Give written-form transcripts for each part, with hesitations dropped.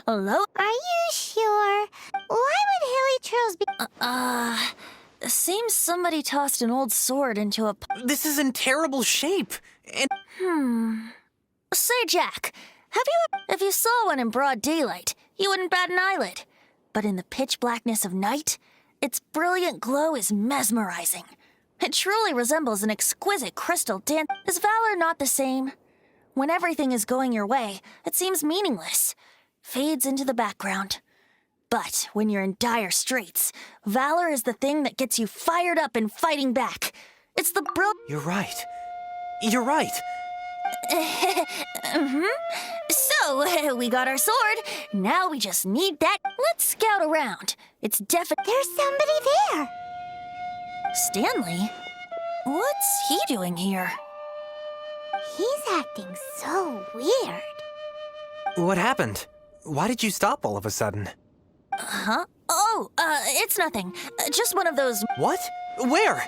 Hello? Are you sure? Why would hilly trolls be— Seems somebody tossed an old sword into a This is in terrible shape. And Say, Jack, if you saw one in broad daylight, you wouldn't bat an eyelid. But in the pitch blackness of night, its brilliant glow is mesmerizing. It truly resembles an exquisite crystal dance. Is valor not the same? When everything is going your way, it seems meaningless, fades into the background. But when you're in dire straits, valor is the thing that gets you fired up and fighting back. It's the You're right. You're right. So, we got our sword. Now we just need that. Let's scout around. It's definitely— There's somebody there! Stanley? What's he doing here? He's acting so weird. What happened? Why did you stop all of a sudden? Huh? Oh, it's nothing. Just one of those— What? Where?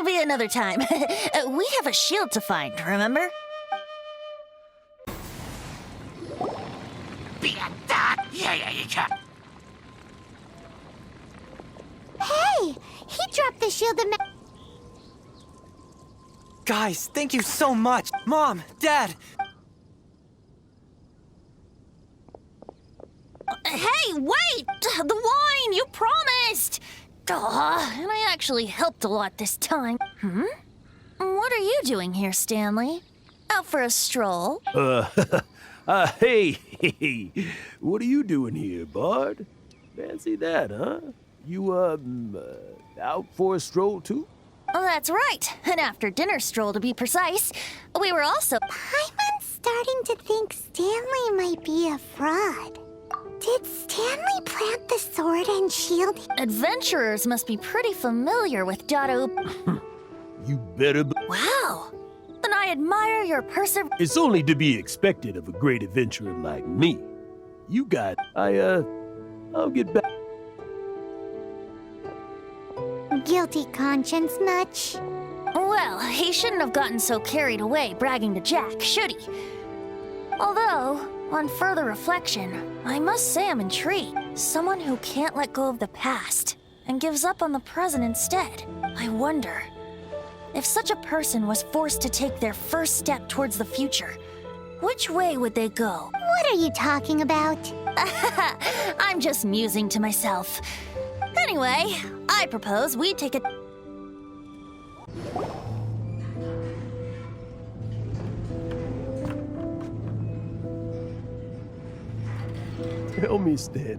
Maybe another time. We have a shield to find, remember? Hey! He dropped the shield and— Guys, thank you so much. Mom, Dad. Hey, wait! The wine! You promised! Aw, and I actually helped a lot this time. What are you doing here, Stanley? Out for a stroll? Hey, what are you doing here, Bard? Fancy that, huh? You, out for a stroll, too? Oh, that's right. An after-dinner stroll, to be precise. We were also— Paimon's starting to think Stanley might be a fraud. Did Stanley plant the sword and shield? Adventurers must be pretty familiar with Dotto. You better be— Wow! Then I admire your perseverance. It's only to be expected of a great adventurer like me. You got— I'll get back. Guilty conscience much? Well, he shouldn't have gotten so carried away bragging to Jack, should he? Although, on further reflection, I must say I'm intrigued. Someone who can't let go of the past and gives up on the present instead. I wonder, if such a person was forced to take their first step towards the future, which way would they go? What are you talking about? I'm just musing to myself. Anyway, I propose we take a— Tell me, Stan.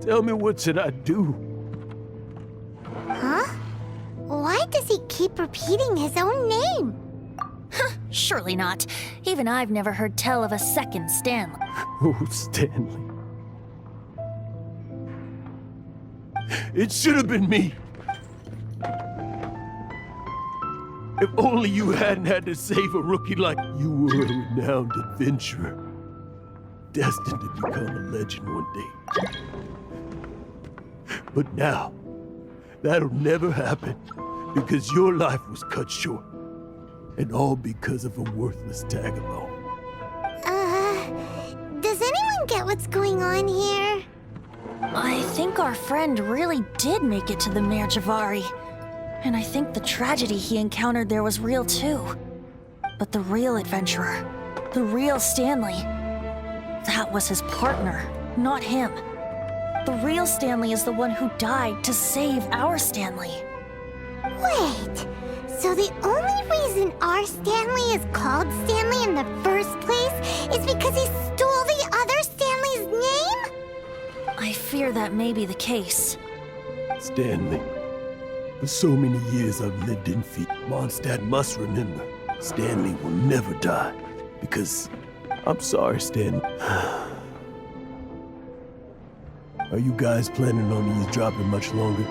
Tell me, what should I do? Huh? Why does he keep repeating his own name? Surely not. Even I've never heard tell of a second Stanley. Oh, Stanley. It should have been me. If only you hadn't had to save a rookie like you were, a renowned adventurer, destined to become a legend one day. But now, that'll never happen, because your life was cut short, and all because of a worthless tag-along. Does anyone get what's going on here? I think our friend really did make it to the Mare Javari. And I think the tragedy he encountered there was real too. But the real adventurer, the real Stanley, that was his partner, not him. The real Stanley is the one who died to save our Stanley. Wait, so the only reason our Stanley is called Stanley in the first place is because he stole the other Stanley's name? I fear that may be the case. Stanley, for so many years I've lived in fear. Mondstadt must remember, Stanley will never die, because I'm sorry, Stanley. Are you guys planning on eavesdropping much longer?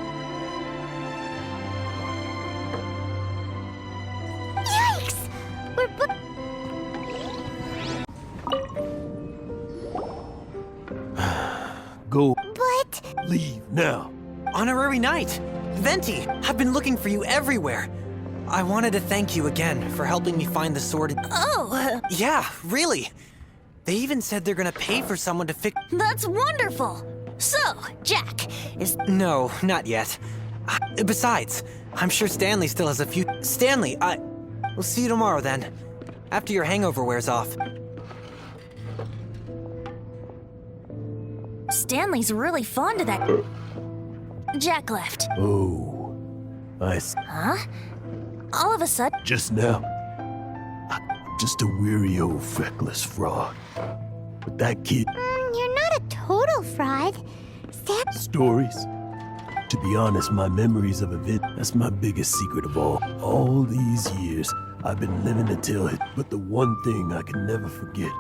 Yikes! We're Go. But Leave now. Honorary Knight! Venti! I've been looking for you everywhere. I wanted to thank you again for helping me find the sword. Oh, Yeah, really. They even said they're gonna pay for someone to fix— That's wonderful! So, Jack, is... No, not yet. Besides, I'm sure Stanley still has a few— Stanley, we'll see you tomorrow then. After your hangover wears off. Stanley's really fond of that... Jack left. Oh, Huh? All of a sudden... just now. I'm just a weary old feckless fraud. But that kid... You're not a total fraud. Stories? To be honest, my memories of event, that's my biggest secret of all. All these years, I've been living to tell it. But the one thing I can never forget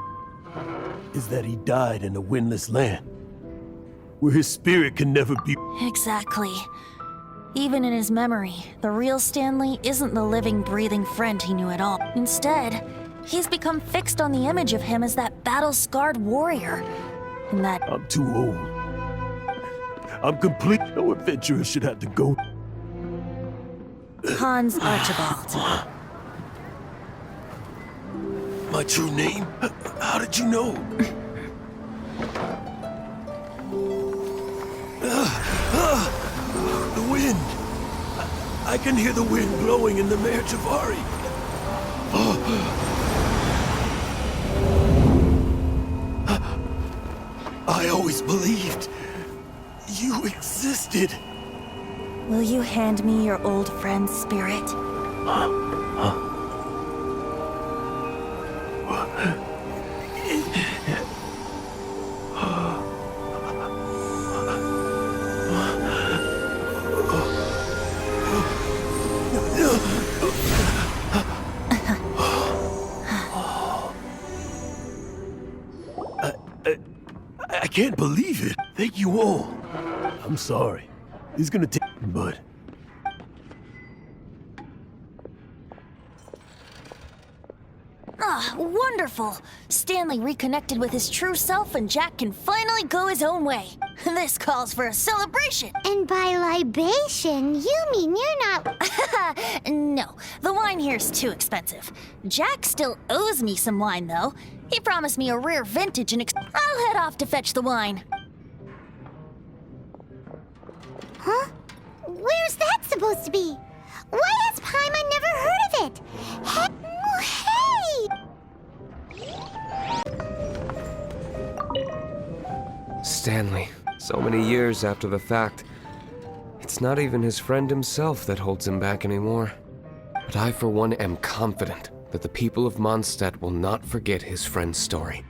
is that he died in a windless land, where his spirit can never be... Exactly. Even in his memory, the real Stanley isn't the living, breathing friend he knew at all. Instead, he's become fixed on the image of him as that battle-scarred warrior. And that... I'm too old. I'm complete. No adventurer should have to go. Hans Archibald. My true name? How did you know? The wind. I can hear the wind blowing in the Mare Javari. I always believed you existed. Will you hand me your old friend's spirit? I can't believe it. Thank you all. I'm sorry. It's gonna take, but... Ah, wonderful! Stanley reconnected with his true self and Jack can finally go his own way. This calls for a celebration! And by libation, you mean you're not... No, the wine here's too expensive. Jack still owes me some wine, though. He promised me a rare vintage and I'll head off to fetch the wine. Huh? Where's that supposed to be? Why has Paimon never heard of it? Hey! Stanley, so many years after the fact. It's not even his friend himself that holds him back anymore. But I, for one, am confident that the people of Mondstadt will not forget his friend's story.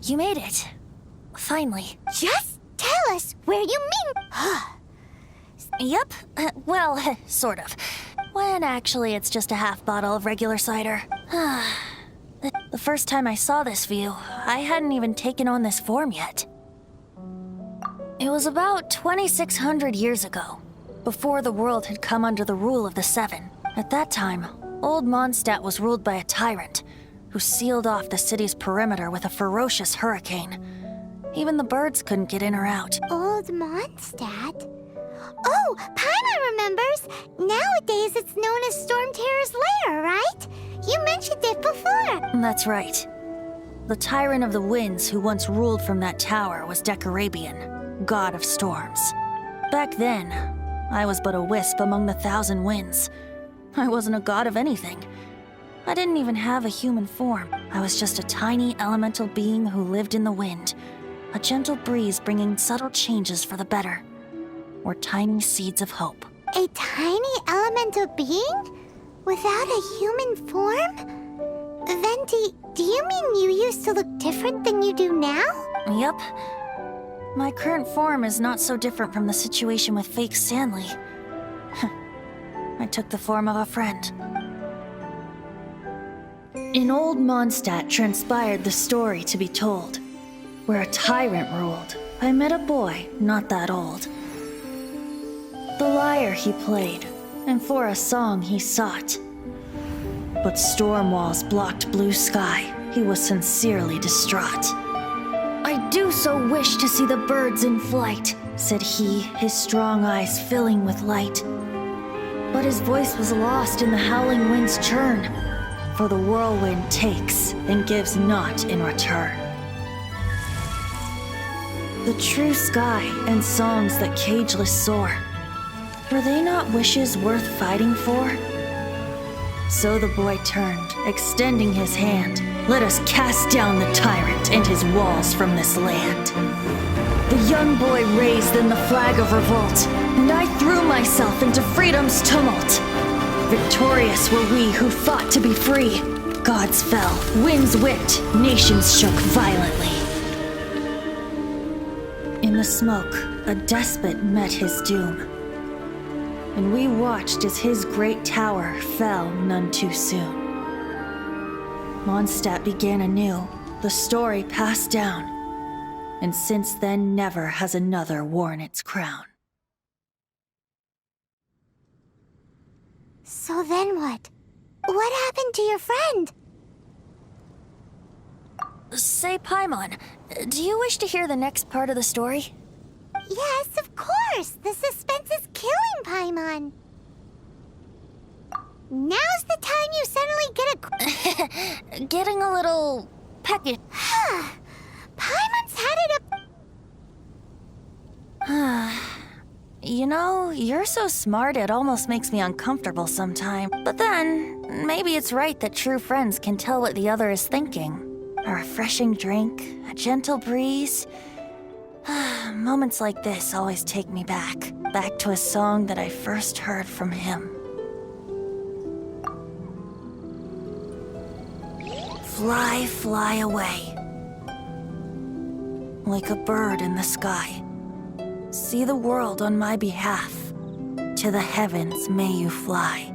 You made it. Finally. Just tell us where you mean... Yep. Well, sort of. When actually it's just a half bottle of regular cider. The first time I saw this view, I hadn't even taken on this form yet. It was about 2,600 years ago, before the world had come under the rule of the Seven. At that time, old Mondstadt was ruled by a tyrant who sealed off the city's perimeter with a ferocious hurricane. Even the birds couldn't get in or out. Old Mondstadt? Oh, Paimon remembers! Nowadays it's known as Storm Terror's lair, right? You mentioned it before. That's right. The Tyrant of the Winds who once ruled from that tower was Decarabian, god of storms. Back then, I was but a wisp among the 1,000 winds. I wasn't a god of anything. I didn't even have a human form. I was just a tiny elemental being who lived in the wind, a gentle breeze bringing subtle changes for the better, or tiny seeds of hope. A tiny elemental being? Without a human form? Venti, do you mean you used to look different than you do now? Yup. My current form is not so different from the situation with fake Stanley. I took the form of a friend. In old Mondstadt transpired the story to be told. Where a tyrant ruled, I met a boy not that old. The lyre he played, and for a song he sought. But storm walls blocked blue sky, he was sincerely distraught. I do so wish to see the birds in flight, said he, his strong eyes filling with light. But his voice was lost in the howling wind's churn, for the whirlwind takes and gives not in return. The true sky and songs that cageless soar, were they not wishes worth fighting for? So the boy turned, extending his hand. Let us cast down the tyrant and his walls from this land. The young boy raised then the flag of revolt, and I threw myself into freedom's tumult. Victorious were we who fought to be free. Gods fell, winds whipped, nations shook violently. In the smoke, a despot met his doom, and we watched as his great tower fell none too soon. Mondstadt began anew, the story passed down, and since then never has another worn its crown. So then what? What happened to your friend? Say, Paimon, do you wish to hear the next part of the story? Yes, of course. The suspense is killing Paimon. Now's the time you suddenly get a... Getting a little peckish. Paimon's had it up... You know, you're so smart it almost makes me uncomfortable sometimes. But then, maybe it's right that true friends can tell what the other is thinking. A refreshing drink, a gentle breeze. Moments like this always take me back to a song that I first heard from him. Fly, fly away. Like a bird in the sky. See the world on my behalf. To the heavens may you fly.